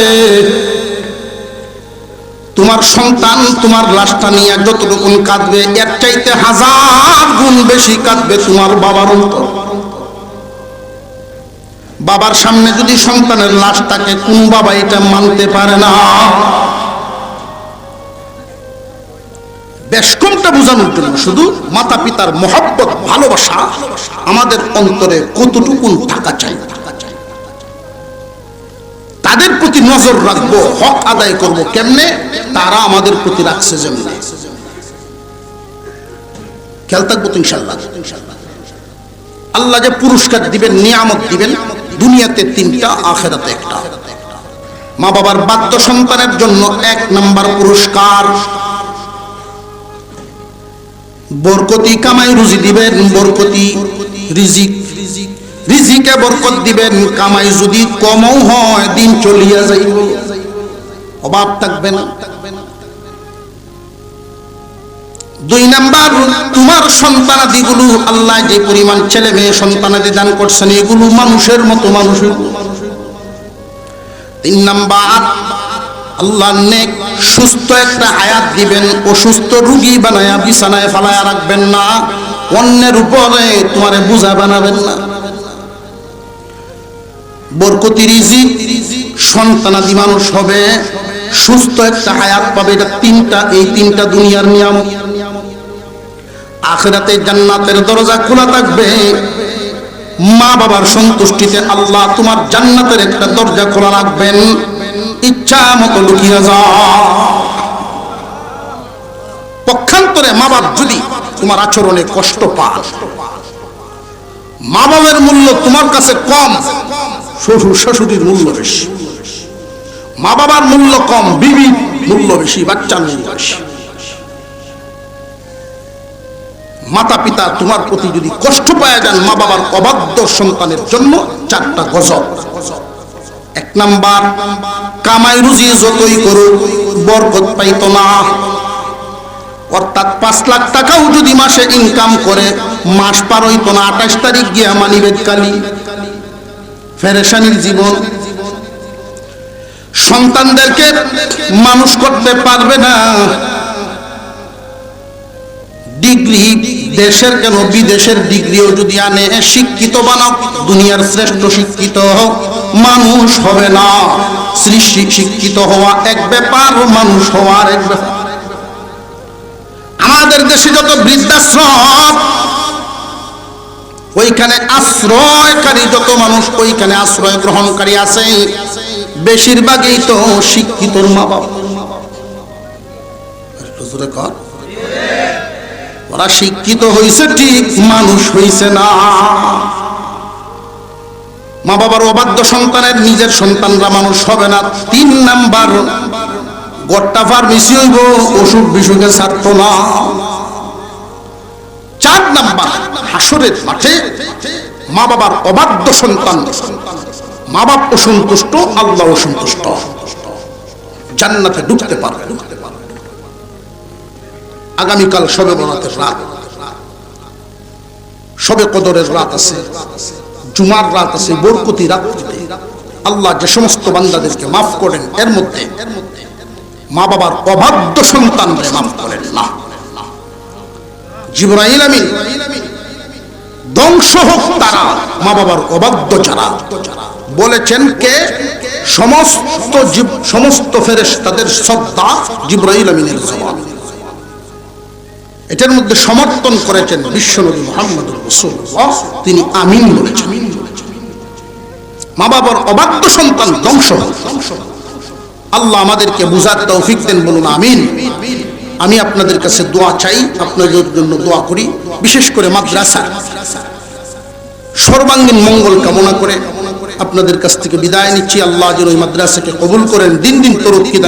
তোমার সন্তান তোমার লাশটা নিয়ে যতটুকু কাঁদবে, এর চাইতে 1000 গুণ বেশি কাঁদবে তোমার বাবার অন্তর। বাবার সামনে যদি সন্তানের লাশটাকে, কোন বাবা এটা মানতে পারে না? বেশ কমটা বোঝানোর জন্য শুধু মাতা পিতার মহব্বত ভালোবাসা আমাদের অন্তরে কতটুকু থাকা চাই, তাদের প্রতি নজর রাখবো, হক আদায় করব কেমনে, তারা আমাদের প্রতি রাখছে যেমন। খেয়াল থাকবো তো ইনশাআল্লাহ। আল্লাহ যে পুরস্কার দিবেন, নিয়ামত দিবেন, দুনিয়াতে 3টা, আখিরাতে 1টা। মা বাবার বাধ্য সন্তানের জন্য 1 নাম্বার পুরস্কার বরকতি কামাই রুজি দিবেন। বরকতি রিজিক, রিজিকে বরকত দিবেন। কামাই যদি কমও হয়, দিন চলিয়া যাইবে, অভাব থাকবে না। 2 নাম্বার, তোমার সন্তানাদিগুলো আল্লাহ যে পরিমাণ ছেলে মেয়ে সন্তানাদি দান করছেন, এগুলো মানুষের মতো মানুষ। 3 নাম্বার, আল্লাহ নেক সুস্থ একটা হায়াত দিবেন। অসুস্থ রোগী বানায়া বিছানায় ফালায়া রাখবেন না, অন্যের উপরে তোমারে বোঝা বানাবেন না। বরকতি রিজিক, সন্তানাদি মানুষ হবে, সুস্থ একটা হায়াত পাবে। এটা 3টা, এই 3টা দুনিয়ার নিয়ামত। আখিরাতে জান্নাতের দরজা খোলা থাকবে। মা বাবার সন্তুষ্টিতে আল্লাহ তোমার জান্নাতের একটা দরজা খোলা রাখবেন। ইচ্ছা মতো লুকিয়ে যাও। পক্ষান্তরে মা বাপ যদি তোমার আচরণে কষ্ট পান, মা বাবার মূল্য তোমার কাছে কম, শ্বশুর শাশুড়ির মূল্য বেশি। মা বাবার মূল্য কম, বিবির মূল্য বেশি, বাচ্চার মূল্য বেশি। মাতা পিতা তোমার প্রতি যদি কষ্ট পায় যান মা বাবার অবাধ্য সন্তানের জন্য, 4টা গজব। 1 নাম্বার, কামাই রুজি যতই করো বরকত পাইতো না। অর্থাৎ 5 লাখ টাকাও যদি মাসে ইনকাম করে, মাস পার হইতো না, 28 তারিখ গিয়া মানিব্যাগ কালি, ফেরেশানির জীবন। সন্তানদেরকে মানুষ করতে পারবে না। ডিগ্রি দেশের কেন বিদেশের ডিগ্রিও যদি আনে, শিক্ষিত বানাও, দুনিয়ার শ্রেষ্ঠ শিক্ষিত হোক, মানুষ হবে না। শিক্ষিত হওয়া এক ব্যাপার, মানুষ হওয়ার এক ব্যাপার। আমাদের দেশে যত বৃদ্ধাশ্রম, ওইখানে আশ্রয়কারী যত মানুষ, ওইখানে আশ্রয় গ্রহণকারী আছে, বেশিরভাগই তো শিক্ষিতর মা বাবা। ওরা শিক্ষিত হইছে ঠিক, মানুষ হইছে না। মা বাবার অবাধ্য সন্তানের নিজের সন্তানরা মানুষ হবে না। 3 নাম্বার, গোটা ফার্মেসি হইব, অসুখ বিসুখে ছাড়তো না। 4 নাম্বার, হাসরের মাঠে মা বাবার অবাধ্য সন্তান, মা বাপ অসন্তুষ্ট, আল্লাহ অসন্তুষ্ট, জান্নাতে ঢুকতে পারবে। আগামীকাল শবে বরাতের রাত, শবে কদরের রাত আছে, জুমার রাত আছে, বরকতি রাত্রিতে আল্লাহ যে সমস্ত বান্দাদেরকে মাফ করেন, এর মধ্যে মা বাবার অবাধ্য সন্তানদের মাফ করেন না। জিবরাইল আমিন ধ্বংস হোক তারা, মা বাবার অবাধ্য যারা, বলেছেন কে? সমস্ত ফেরেশতাদের শ্রদ্ধা জিবরাইল আমিনের জবান। এটার মধ্যে সমর্থন করেছেন বিশ্বনবী মুহাম্মদুর রাসূলুল্লাহ, তিনি আমিন বলেছেন। মা বাবার অবাধ্য সন্তান ধ্বংস হোক। আল্লাহ আমাদেরকে বুঝার তৌফিক দেন, বলুন আমিন। আমি আপনাদের কাছে দোয়া চাই, আপনাদের জন্য দোয়া করি, বিশেষ করে মাদ্রাসা সর্বাঙ্গীন মঙ্গল কামনা করে আপনাদের কাছ থেকে বিদায় নিচ্ছি। আল্লাহ যেন ওই মাদ্রাসাকে কবুল করেন, দিন দিন তরক্কি